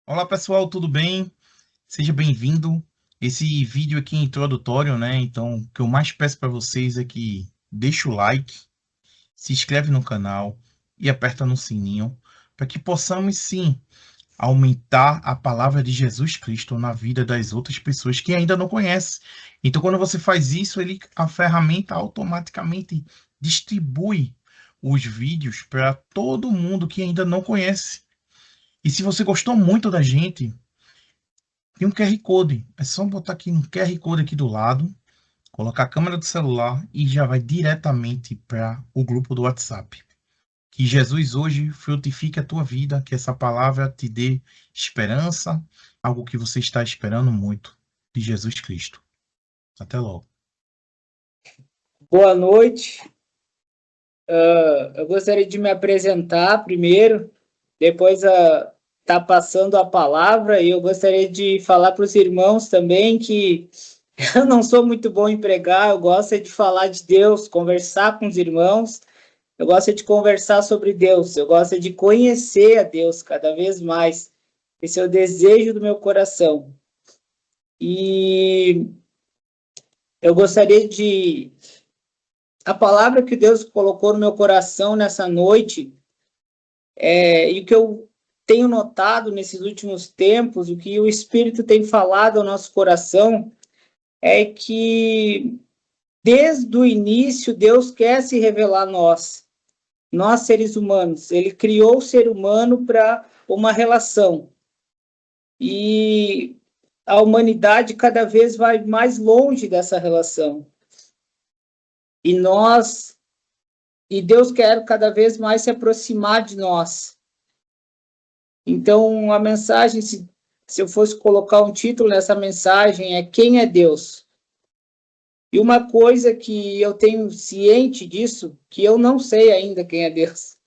Olá pessoal, tudo bem? Seja bem-vindo. Esse vídeo aqui é introdutório, né? Então, o que eu mais peço para vocês é que deixe o like, se inscreve no canal e aperta no sininho para que possamos sim aumentar a palavra de Jesus Cristo na vida das outras pessoas que ainda não conhecem. Então, quando você faz isso, a ferramenta automaticamente distribui os vídeos para todo mundo que ainda não conhece. E se você gostou muito da gente, tem um QR Code. É só botar aqui no QR Code aqui do lado, colocar a câmera do celular e já vai diretamente para o grupo do WhatsApp. Que Jesus hoje frutifique a tua vida, que essa palavra te dê esperança, algo que você está esperando muito de Jesus Cristo. Até logo. Boa noite. Eu gostaria de me apresentar primeiro, depois tá passando a palavra, e eu gostaria de falar para os irmãos também que eu não sou muito bom em pregar, eu gosto de falar de Deus, conversar com os irmãos, eu gosto de conversar sobre Deus, eu gosto de conhecer a Deus cada vez mais. Esse é o desejo do meu coração. E eu gostaria de a palavra que Deus colocou no meu coração nessa noite, e o que eu tenho notado nesses últimos tempos, o que o Espírito tem falado ao nosso coração, é que desde o início Deus quer se revelar a nós seres humanos. Ele criou o ser humano para uma relação. E a humanidade cada vez vai mais longe dessa relação. E nós e Deus quer cada vez mais se aproximar de nós. Então, a mensagem, se eu fosse colocar um título nessa mensagem, é Quem é Deus? E uma coisa que eu tenho ciente disso, que eu não sei ainda quem é Deus,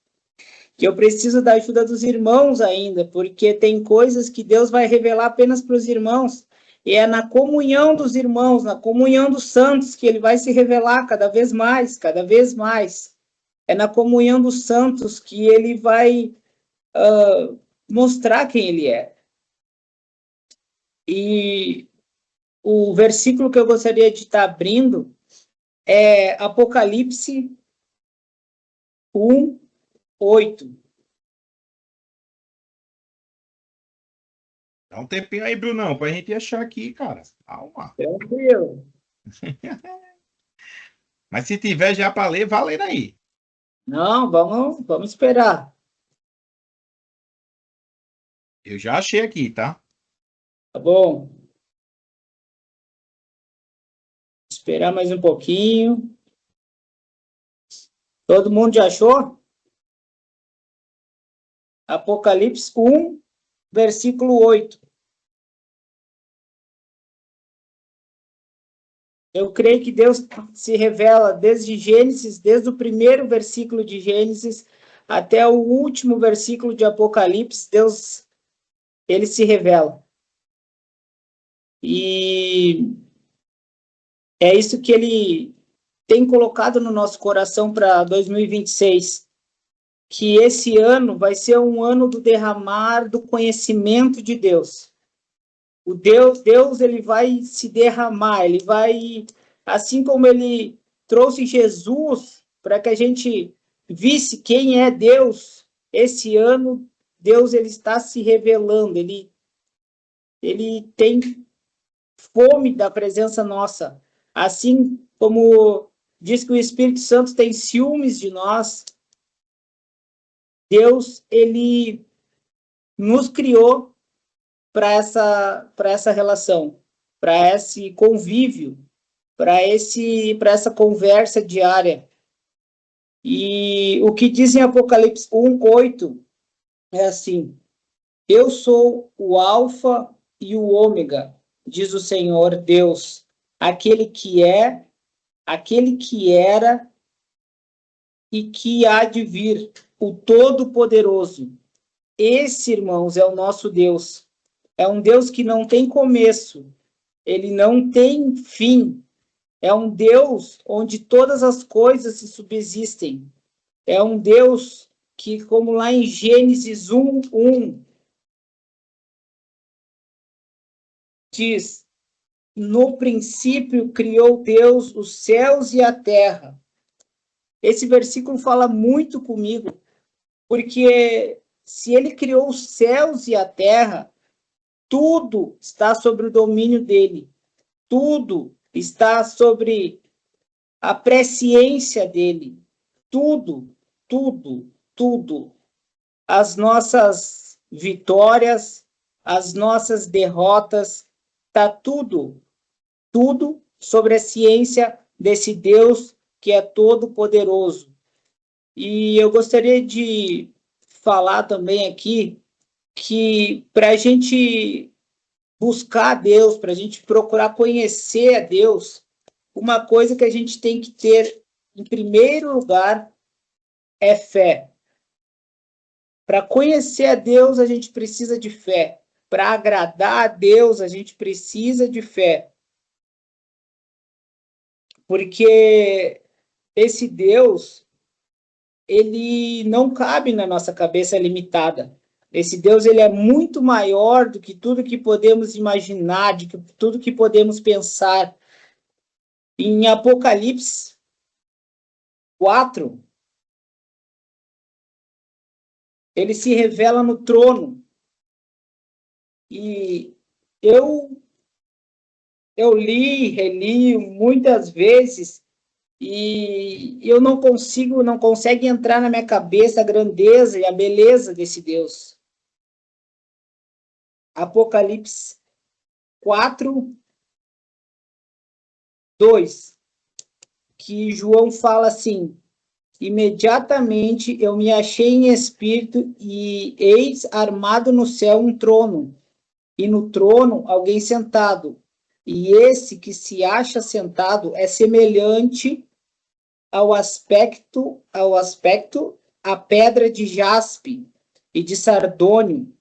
que eu preciso da ajuda dos irmãos ainda, porque tem coisas que Deus vai revelar apenas para os irmãos, e é na comunhão dos irmãos, na comunhão dos santos, que ele vai se revelar cada vez mais, cada vez mais. É na comunhão dos santos que ele vai mostrar quem ele é. E o versículo que eu gostaria de estar abrindo é Apocalipse 1:8. Dá um tempinho aí, Brunão, pra gente achar aqui, cara. Calma. Tranquilo. Mas se tiver já para ler, vá ler aí. Não, vamos esperar. Eu já achei aqui, tá? Tá bom. Esperar mais um pouquinho. Todo mundo já achou? Apocalipse 1, versículo 8. Eu creio que Deus se revela desde Gênesis, desde o primeiro versículo de Gênesis até o último versículo de Apocalipse, Deus, ele se revela. E é isso que ele tem colocado no nosso coração para 2026, que esse ano vai ser um ano do derramar do conhecimento de Deus. Deus ele vai se derramar, ele vai, assim como ele trouxe Jesus para que a gente visse quem é Deus, esse ano Deus ele está se revelando, ele tem fome da presença nossa, assim como diz que o Espírito Santo tem ciúmes de nós. Deus ele nos criou para essa relação, para esse convívio, para essa conversa diária. E o que diz em Apocalipse 1:8 é assim: Eu sou o Alfa e o Ômega, diz o Senhor Deus, aquele que é, aquele que era e que há de vir, o Todo-Poderoso. Esse, irmãos, é o nosso Deus. É um Deus que não tem começo, ele não tem fim. É um Deus onde todas as coisas se subsistem. É um Deus que, como lá em Gênesis 1:1, diz: no princípio criou Deus os céus e a terra. Esse versículo fala muito comigo, porque se ele criou os céus e a terra, tudo está sobre o domínio dele, tudo está sobre a presciência dele, tudo, tudo, tudo. As nossas vitórias, as nossas derrotas, está tudo, tudo sobre a ciência desse Deus que é todo poderoso. E eu gostaria de falar também aqui que para a gente buscar a Deus, para a gente procurar conhecer a Deus, uma coisa que a gente tem que ter em primeiro lugar é fé. Para conhecer a Deus, a gente precisa de fé. Para agradar a Deus, a gente precisa de fé. Porque esse Deus, ele não cabe na nossa cabeça limitada. Esse Deus, ele é muito maior do que tudo que podemos imaginar, de tudo que podemos pensar. Em Apocalipse 4, ele se revela no trono. E eu li, reli muitas vezes e eu não consegue entrar na minha cabeça a grandeza e a beleza desse Deus. Apocalipse 4, 2, que João fala assim: imediatamente eu me achei em espírito e eis armado no céu um trono, e no trono alguém sentado. E esse que se acha sentado é semelhante ao aspecto a pedra de jaspe e de sardônio,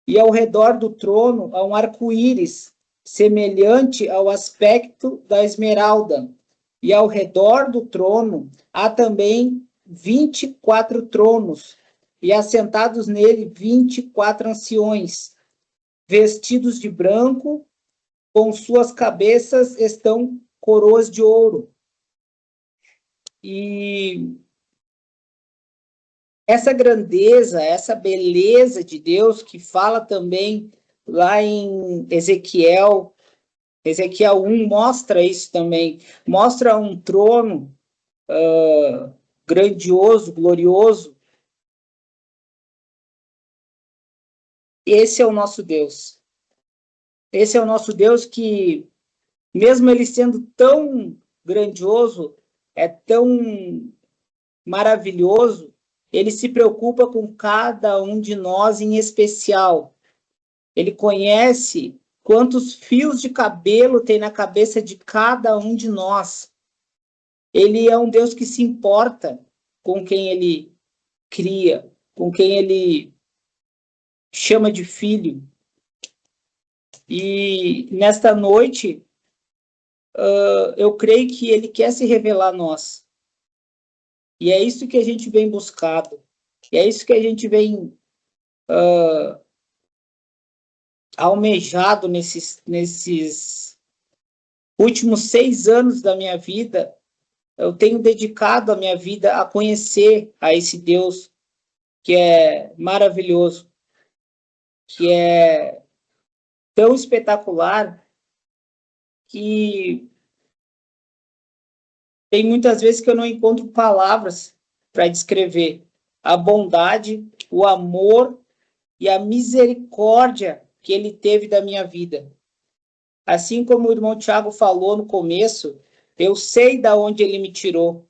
e ao redor do trono há um arco-íris, semelhante ao aspecto da esmeralda. E ao redor do trono há também 24 tronos, e assentados nele 24 anciões, vestidos de branco, com suas cabeças estão coroas de ouro. E essa grandeza, essa beleza de Deus, que fala também lá em Ezequiel 1, mostra isso também. Mostra um trono grandioso, glorioso. Esse é o nosso Deus. Esse é o nosso Deus que, mesmo ele sendo tão grandioso, é tão maravilhoso, ele se preocupa com cada um de nós em especial. Ele conhece quantos fios de cabelo tem na cabeça de cada um de nós. Ele é um Deus que se importa com quem ele cria, com quem ele chama de filho. E nesta noite, eu creio que ele quer se revelar a nós. E é isso que a gente vem buscado. E é isso que a gente vem almejado nesses últimos 6 anos da minha vida. Eu tenho dedicado a minha vida a conhecer a esse Deus que é maravilhoso, que é tão espetacular, que tem muitas vezes que eu não encontro palavras para descrever a bondade, o amor e a misericórdia que ele teve da minha vida. Assim como o irmão Tiago falou no começo, eu sei da onde ele me tirou.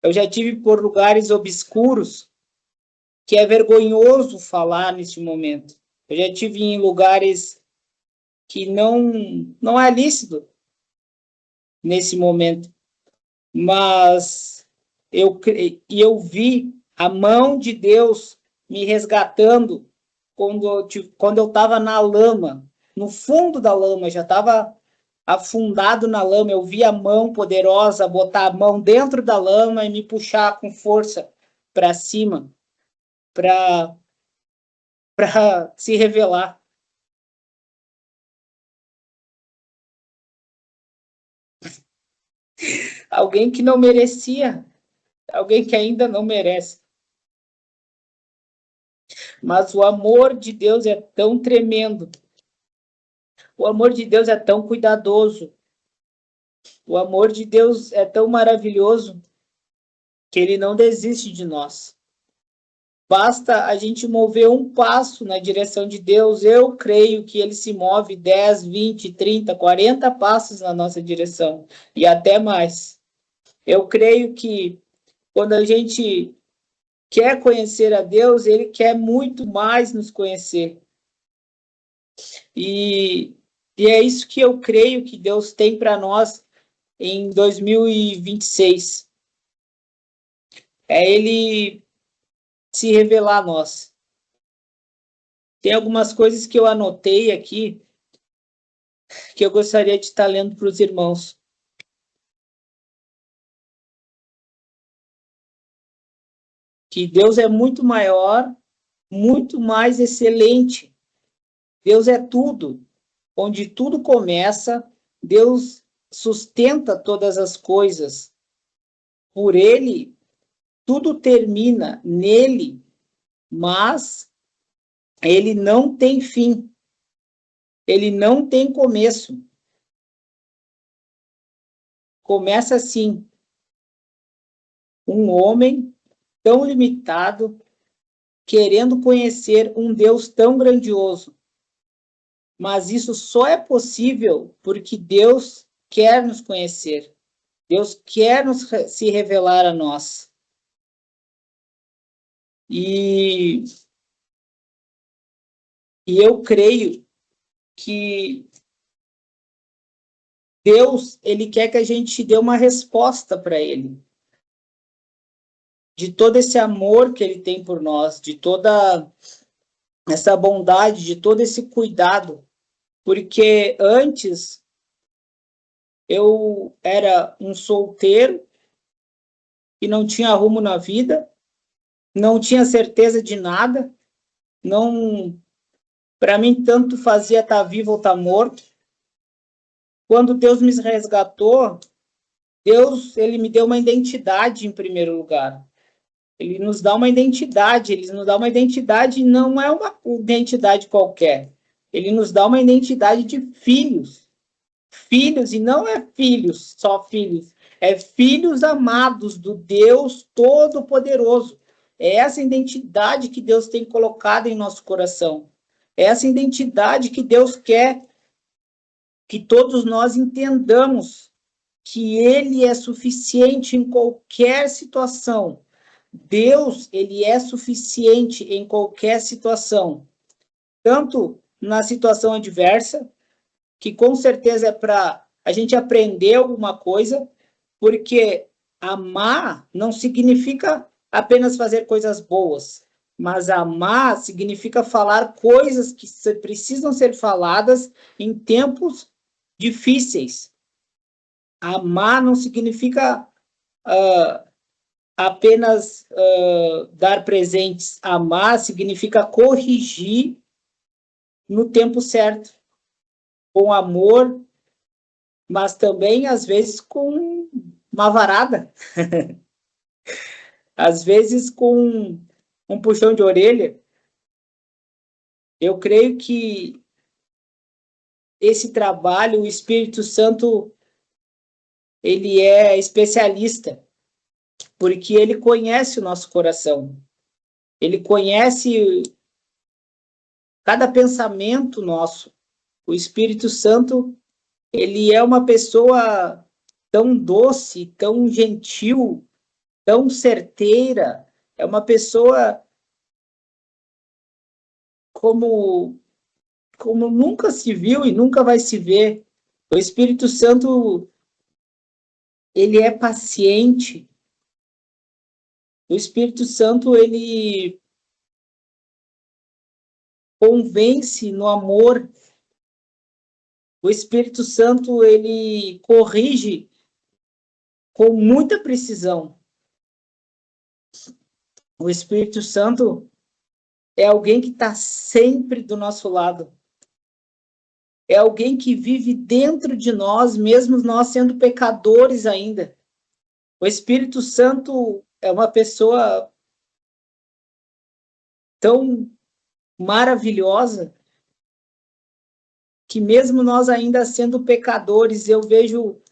Eu já tive por lugares obscuros que é vergonhoso falar neste momento. Eu já tive em lugares que não é lícito nesse momento. Mas eu vi a mão de Deus me resgatando quando eu estava na lama, no fundo da lama, já estava afundado na lama. Eu vi a mão poderosa botar a mão dentro da lama e me puxar com força para cima, para se revelar. alguém que não merecia, alguém que ainda não merece. Mas o amor de Deus é tão tremendo. O amor de Deus é tão cuidadoso. O amor de Deus é tão maravilhoso que ele não desiste de nós. Basta a gente mover um passo na direção de Deus, eu creio que ele se move 10, 20, 30, 40 passos na nossa direção e até mais. Eu creio que quando a gente quer conhecer a Deus, ele quer muito mais nos conhecer. E é isso que eu creio que Deus tem para nós em 2026. É ele se revelar a nós. Tem algumas coisas que eu anotei aqui que eu gostaria de estar lendo para os irmãos. Que Deus é muito maior, muito mais excelente. Deus é tudo. Onde tudo começa, Deus sustenta todas as coisas. Por Ele, tudo termina nele, mas Ele não tem fim. Ele não tem começo. Começa assim. Um homem tão limitado, querendo conhecer um Deus tão grandioso. Mas isso só é possível porque Deus quer nos conhecer. Deus quer se revelar a nós. E eu creio que Deus, ele quer que a gente dê uma resposta para ele. De todo esse amor que ele tem por nós, de toda essa bondade, de todo esse cuidado. Porque antes eu era um solteiro e não tinha rumo na vida, não tinha certeza de nada, não, para mim tanto fazia estar vivo ou estar morto. Quando Deus me resgatou, Deus, ele me deu uma identidade em primeiro lugar. Ele nos dá uma identidade, ele nos dá uma identidade, não é uma identidade qualquer. Ele nos dá uma identidade de filhos. Filhos, e não é filhos, só filhos. É filhos amados do Deus Todo-Poderoso. É essa identidade que Deus tem colocado em nosso coração. É essa identidade que Deus quer que todos nós entendamos que Ele é suficiente em qualquer situação. Deus, ele é suficiente em qualquer situação. Tanto na situação adversa, que com certeza é para a gente aprender alguma coisa, porque amar não significa apenas fazer coisas boas, mas amar significa falar coisas que precisam ser faladas em tempos difíceis. Amar não significa apenas dar presentes. Amar significa corrigir no tempo certo, com amor, mas também, às vezes, com uma varada. Às vezes, com um puxão de orelha. Eu creio que esse trabalho, o Espírito Santo, ele é especialista, porque ele conhece o nosso coração. Ele conhece cada pensamento nosso. O Espírito Santo, ele é uma pessoa tão doce, tão gentil, tão certeira. É uma pessoa como nunca se viu e nunca vai se ver. O Espírito Santo, ele é paciente. O Espírito Santo, ele convence no amor. O Espírito Santo, ele corrige com muita precisão. O Espírito Santo é alguém que está sempre do nosso lado. É alguém que vive dentro de nós, mesmo nós sendo pecadores ainda. O Espírito Santo é uma pessoa tão maravilhosa que mesmo nós ainda sendo pecadores, eu vejo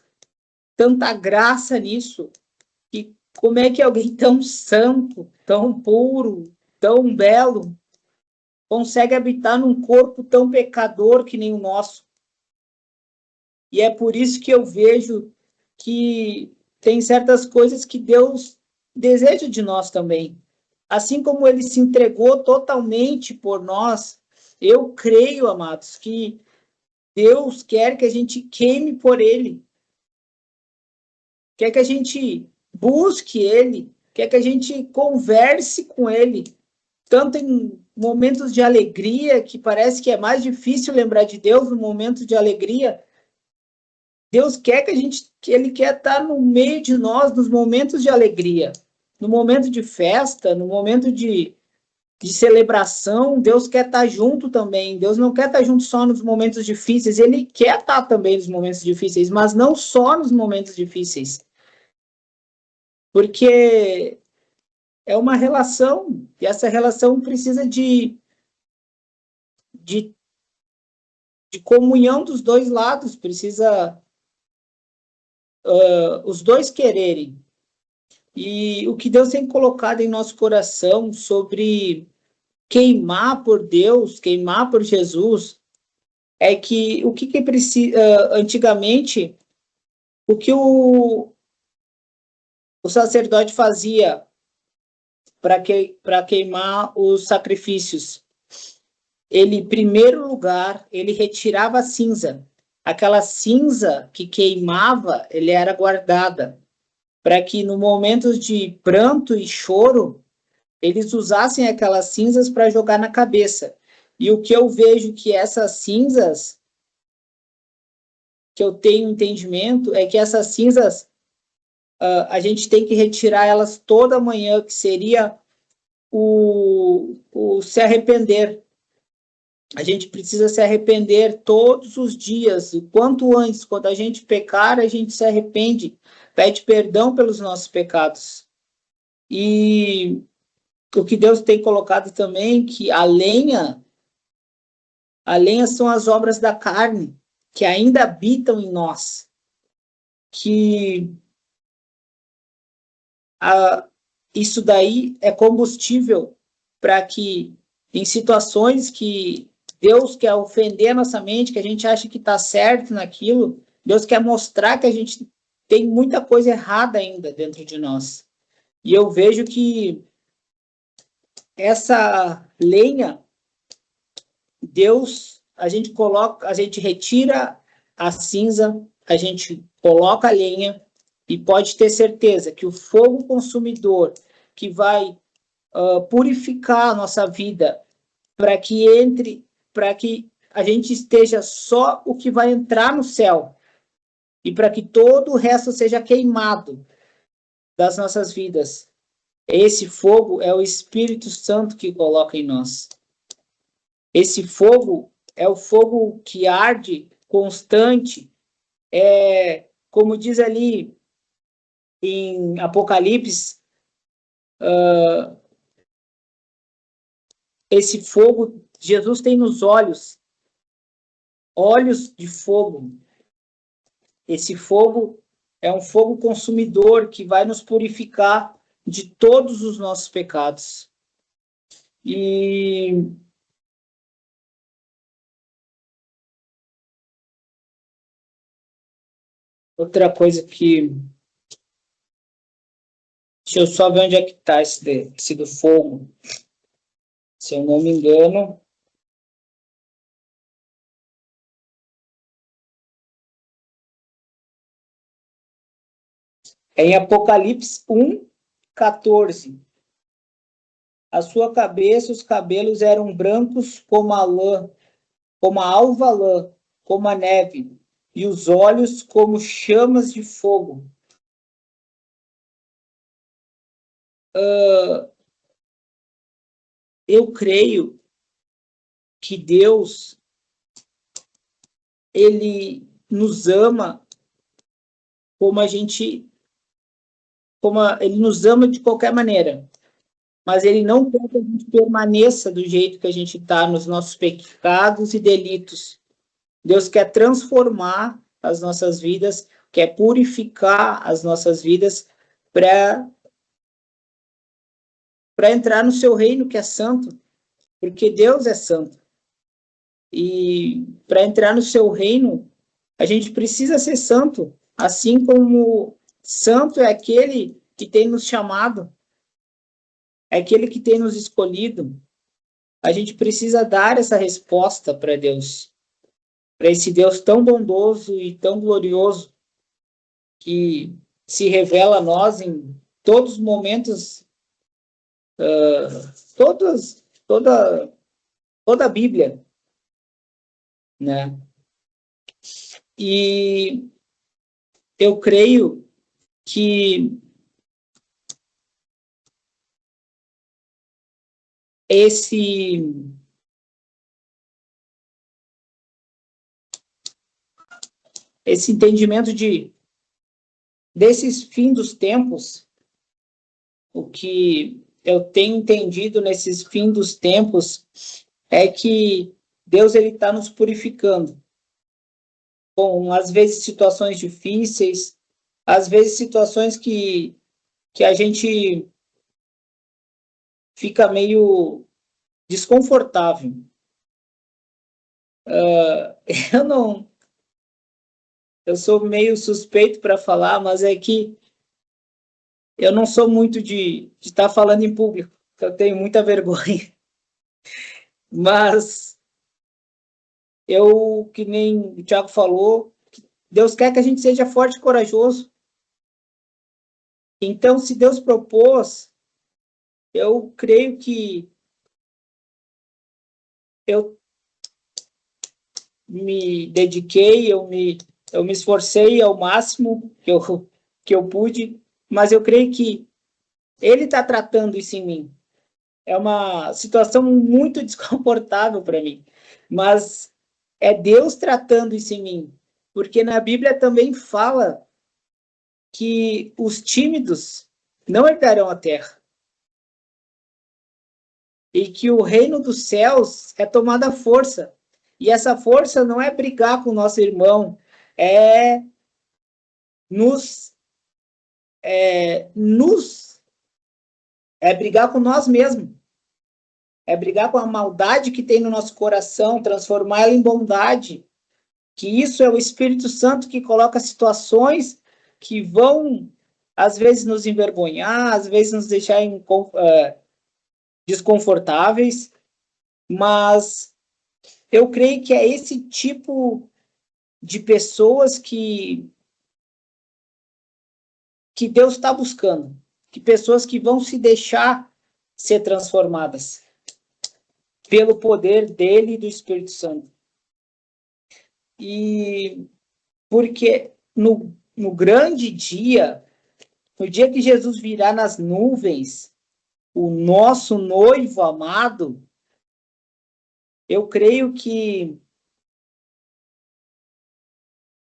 tanta graça nisso. E como é que alguém tão santo, tão puro, tão belo, consegue habitar num corpo tão pecador que nem o nosso? E é por isso que eu vejo que tem certas coisas que Deus deseja de nós também. Assim como ele se entregou totalmente por nós, eu creio, amados, que Deus quer que a gente queime por ele, quer que a gente busque ele, quer que a gente converse com ele, tanto em momentos de alegria, que parece que é mais difícil lembrar de Deus no momento de alegria. Deus quer que ele quer estar no meio de nós nos momentos de alegria, no momento de festa, no momento de celebração. Deus quer estar junto também. Deus não quer estar junto só nos momentos difíceis, ele quer estar também nos momentos difíceis, mas não só nos momentos difíceis. Porque é uma relação, e essa relação precisa de, de comunhão dos dois lados, precisa os dois quererem. E o que Deus tem colocado em nosso coração sobre queimar por Deus, queimar por Jesus, é que o que precisa, antigamente, o que o sacerdote fazia para queimar os sacrifícios? Ele, em primeiro lugar, ele retirava a cinza. Aquela cinza que queimava, ele era guardada, para que no momento de pranto e choro, eles usassem aquelas cinzas para jogar na cabeça. E o que eu vejo que essas cinzas, que eu tenho entendimento, é que essas cinzas, a gente tem que retirar elas toda manhã, que seria o se arrepender. A gente precisa se arrepender todos os dias, o quanto antes. Quando a gente pecar, a gente se arrepende, pede perdão pelos nossos pecados. E o que Deus tem colocado também, que a lenha são as obras da carne, que ainda habitam em nós, que isso daí é combustível para que, em situações que Deus quer ofender a nossa mente, que a gente acha que está certo naquilo, Deus quer mostrar que a gente tem muita coisa errada ainda dentro de nós. E eu vejo que essa lenha, Deus, a gente coloca, a gente retira a cinza, a gente coloca a lenha e pode ter certeza que o fogo consumidor que vai purificar a nossa vida para que entre, para que a gente esteja só o que vai entrar no céu e para que todo o resto seja queimado das nossas vidas. Esse fogo é o Espírito Santo que coloca em nós. Esse fogo é o fogo que arde constante, como diz ali em Apocalipse, esse fogo Jesus tem nos olhos, olhos de fogo. Esse fogo é um fogo consumidor que vai nos purificar de todos os nossos pecados. E outra coisa que... Deixa eu só ver onde é que está esse do fogo. Se eu não me engano... É em Apocalipse 1:14. A sua cabeça, os cabelos eram brancos como a lã, como a alva lã, como a neve, e os olhos como chamas de fogo. Eu creio que Deus, ele nos ama como a gente ele nos ama de qualquer maneira, mas ele não quer que a gente permaneça do jeito que a gente está, nos nossos pecados e delitos. Deus quer transformar as nossas vidas, quer purificar as nossas vidas para entrar no seu reino que é santo, porque Deus é santo. E para entrar no seu reino, a gente precisa ser santo, assim como santo é aquele que tem nos chamado, é aquele que tem nos escolhido. A gente precisa dar essa resposta para Deus, para esse Deus tão bondoso e tão glorioso, que se revela a nós em todos os momentos, toda a Bíblia, né? E eu creio que esse entendimento desses fim dos tempos, o que eu tenho entendido nesses fim dos tempos é que Deus ele está nos purificando com, às vezes, situações difíceis, às vezes situações que a gente fica meio desconfortável. Eu não, eu sou meio suspeito para falar, mas é que eu não sou muito de estar falando em público, eu tenho muita vergonha. Mas eu, que nem o Thiago falou, Deus quer que a gente seja forte e corajoso. Então, se Deus propôs, eu creio que eu me dediquei, eu me esforcei ao máximo que eu pude, mas eu creio que Ele está tratando isso em mim. É uma situação muito desconfortável para mim, mas é Deus tratando isso em mim, porque na Bíblia também fala que os tímidos não herdarão a terra e que o reino dos céus é tomada força. E essa força não é brigar com o nosso irmão, é nos é brigar com nós mesmos, é brigar com a maldade que tem no nosso coração, transformá-la em bondade. Que isso é o Espírito Santo que coloca situações que vão às vezes nos envergonhar, às vezes nos deixar desconfortáveis, mas eu creio que é esse tipo de pessoas que Deus está buscando, que pessoas que vão se deixar ser transformadas pelo poder dele e do Espírito Santo. E porque no grande dia, no dia que Jesus virá nas nuvens, o nosso noivo amado, eu creio que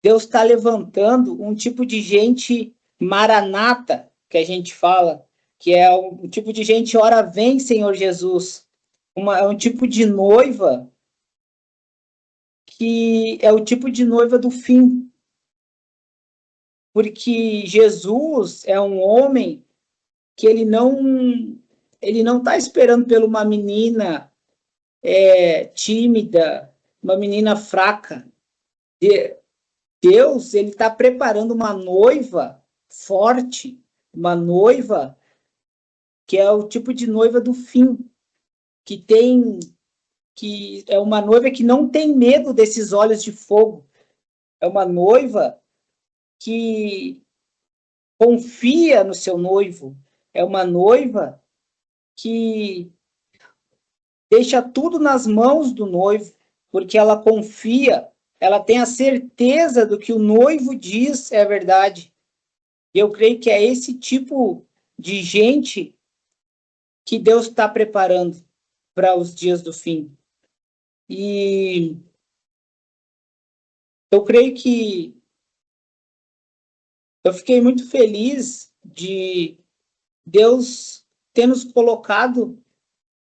Deus está levantando um tipo de gente maranata, que a gente fala, que é um tipo de gente, ora vem, Senhor Jesus. É um tipo de noiva que é o tipo de noiva do fim. Porque Jesus é um homem que ele não está esperando por uma menina tímida, uma menina fraca. Deus, ele está preparando uma noiva forte, uma noiva que é o tipo de noiva do fim, que é uma noiva que não tem medo desses olhos de fogo. É uma noiva que confia no seu noivo. É uma noiva que deixa tudo nas mãos do noivo, porque ela confia, ela tem a certeza do que o noivo diz é verdade. E eu creio que é esse tipo de gente que Deus está preparando para os dias do fim. E eu creio que eu fiquei muito feliz de Deus ter nos colocado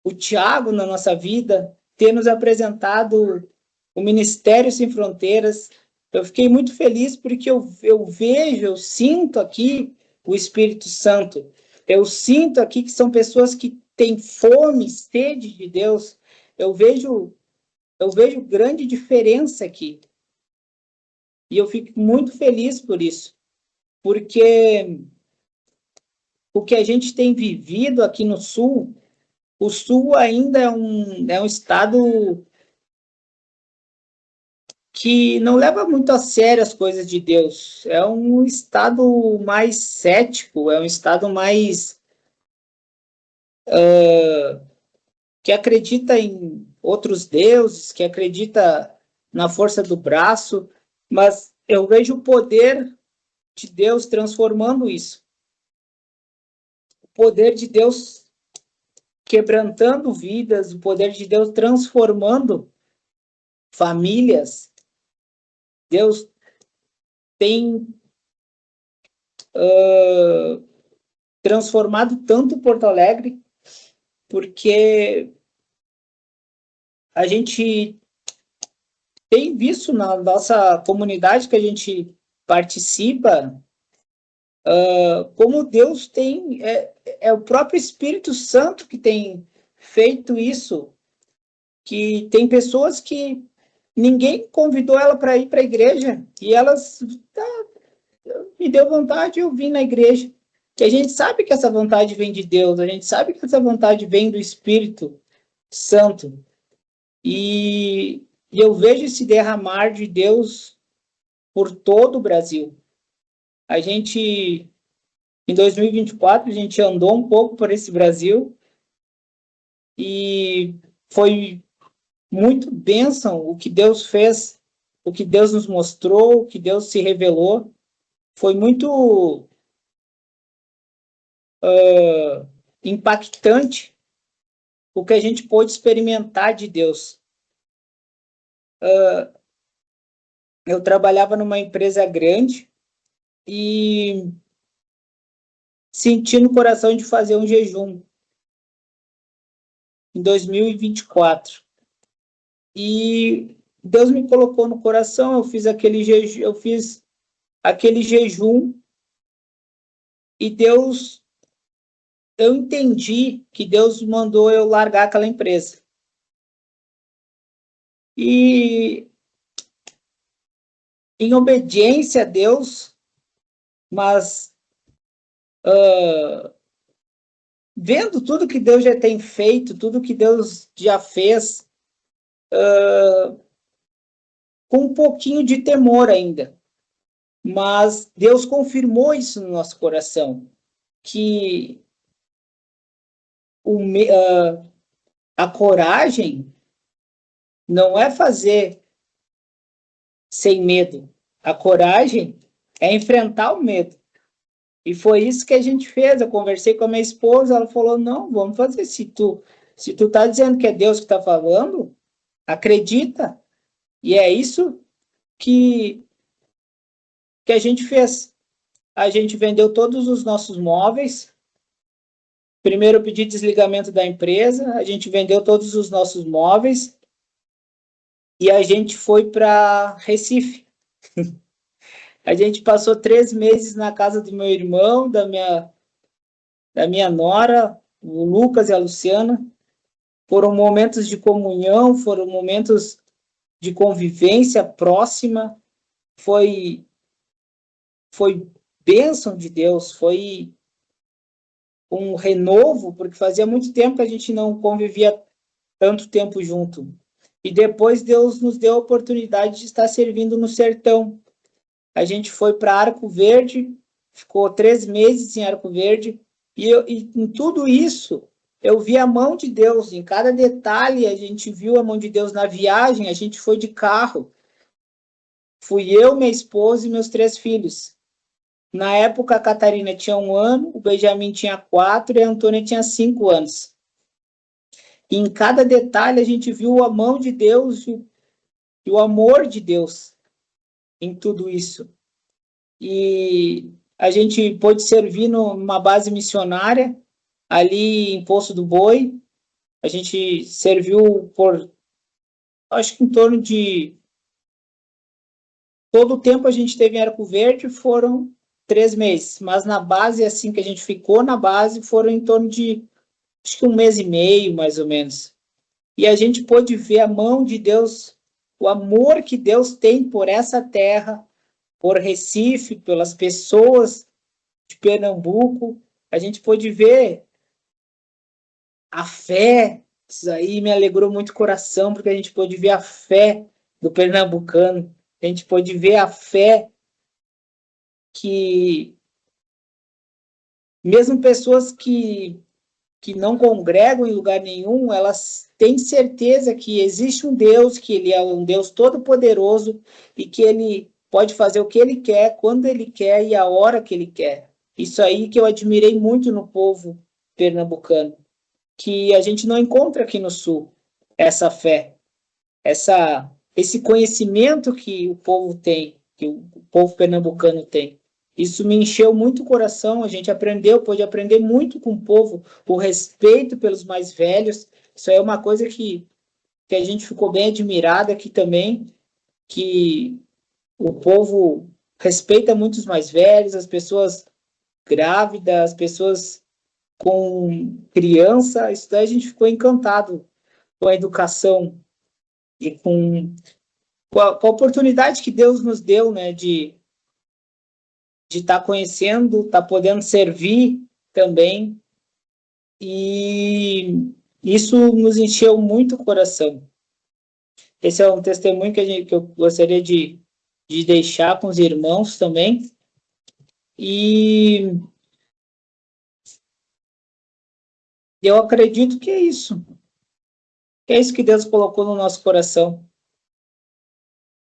o Tiago na nossa vida, ter nos apresentado o Ministério Sem Fronteiras. Eu fiquei muito feliz porque eu vejo, eu sinto aqui o Espírito Santo. Eu sinto aqui que são pessoas que têm fome, sede de Deus. Eu vejo grande diferença aqui. E eu fico muito feliz por isso, porque o que a gente tem vivido aqui no Sul, o Sul ainda é um estado que não leva muito a sério as coisas de Deus. É um estado mais cético, é um estado mais que acredita em outros deuses, que acredita na força do braço, mas eu vejo o poder de Deus transformando isso. O poder de Deus quebrantando vidas, o poder de Deus transformando famílias. Deus tem transformado tanto Porto Alegre, porque a gente tem visto na nossa comunidade que a gente participa, como Deus tem, é o próprio Espírito Santo que tem feito isso, que tem pessoas que ninguém convidou ela para ir para a igreja, e elas, me deu vontade, eu vim na igreja. Que a gente sabe que essa vontade vem de Deus, a gente sabe que essa vontade vem do Espírito Santo. E eu vejo esse derramar de Deus por todo o Brasil. A gente, em 2024, a gente andou um pouco por esse Brasil e foi muito bênção o que Deus fez, o que Deus nos mostrou, o que Deus se revelou. Foi muito impactante o que a gente pôde experimentar de Deus. Eu trabalhava numa empresa grande e senti no coração de fazer um jejum em 2024. E Deus me colocou no coração, eu fiz aquele jejum e eu entendi que Deus mandou eu largar aquela empresa. E em obediência a Deus, mas vendo tudo que Deus já tem feito, tudo que Deus já fez, com um pouquinho de temor ainda. Mas Deus confirmou isso no nosso coração, que a coragem não é fazer sem medo. A coragem é enfrentar o medo. E foi isso que a gente fez. Eu conversei com a minha esposa, ela falou, não, vamos fazer. Se tu tá dizendo que é Deus que está falando, acredita. E é isso que a gente fez. A gente vendeu todos os nossos móveis. Primeiro eu pedi desligamento da empresa, a gente vendeu todos os nossos móveis e a gente foi para Recife. A gente passou 3 meses na casa do meu irmão, da minha nora, o Lucas e a Luciana. Foram momentos de comunhão, foram momentos de convivência próxima. Foi bênção de Deus, foi um renovo, porque fazia muito tempo que a gente não convivia tanto tempo junto. E depois Deus nos deu a oportunidade de estar servindo no sertão. A gente foi para Arco Verde, ficou 3 meses em Arco Verde, e em tudo isso eu vi a mão de Deus, em cada detalhe a gente viu a mão de Deus. Na viagem a gente foi de carro, fui eu, minha esposa e meus 3 filhos. Na época a Catarina tinha 1 ano, o Benjamin tinha 4 e a Antônia tinha 5 anos. E em cada detalhe a gente viu a mão de Deus e o amor de Deus em tudo isso. E a gente pôde servir numa base missionária ali em Poço do Boi. A gente serviu por, acho que em torno de todo o tempo a gente teve em Arco Verde foram 3 meses, mas na base, assim que a gente ficou na base, foram em torno de, acho que 1 mês e meio, mais ou menos. E a gente pôde ver a mão de Deus, o amor que Deus tem por essa terra, por Recife, pelas pessoas de Pernambuco. A gente pôde ver a fé. Isso aí me alegrou muito o coração, porque a gente pôde ver a fé do pernambucano. A gente pôde ver a fé que, mesmo pessoas que não congregam em lugar nenhum, elas têm certeza que existe um Deus, que ele é um Deus todo-poderoso e que ele pode fazer o que ele quer, quando ele quer e a hora que ele quer. Isso aí que eu admirei muito no povo pernambucano, que a gente não encontra aqui no Sul, essa fé, esse conhecimento que o povo tem, que o povo pernambucano tem. Isso me encheu muito o coração, a gente aprendeu, pôde aprender muito com o povo, o respeito pelos mais velhos. Isso aí é uma coisa que a gente ficou bem admirada aqui também, que o povo respeita muito os mais velhos, as pessoas grávidas, as pessoas com criança. Isso daí a gente ficou encantado com a educação e com a oportunidade que Deus nos deu, né, de estar conhecendo, estar podendo servir também, e isso nos encheu muito o coração. Esse é um testemunho que eu gostaria de deixar com os irmãos também, e eu acredito que é isso que Deus colocou no nosso coração.